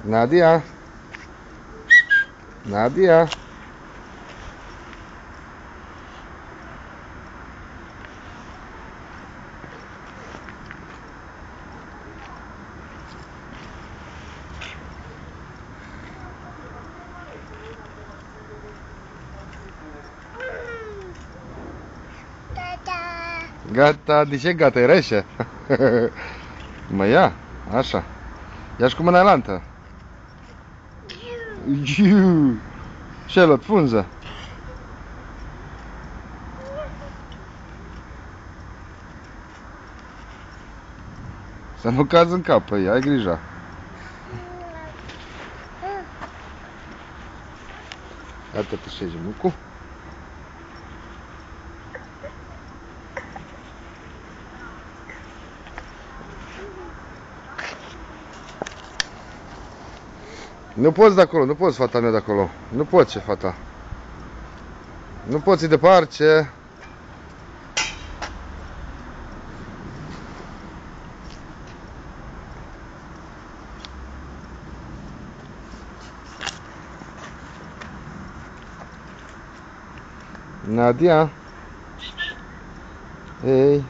Nadia? Nadia? Gata, de ce gata? E rece? Mă ia, așa. Ia-și cu mâna elantă. Și ai luat funză. Să nu cazi în cap, păi, ai grijă. Iată tu șezi, Mucu. Nu poți de acolo, nu poți, fata mea, de acolo. Nu poți, fata. Nu poți, e departe. Nadia? Ei?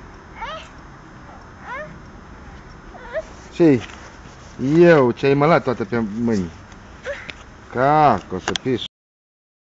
Ce-i? Eu, ce-ai mălat toate pe mâini? Cac, o să piși.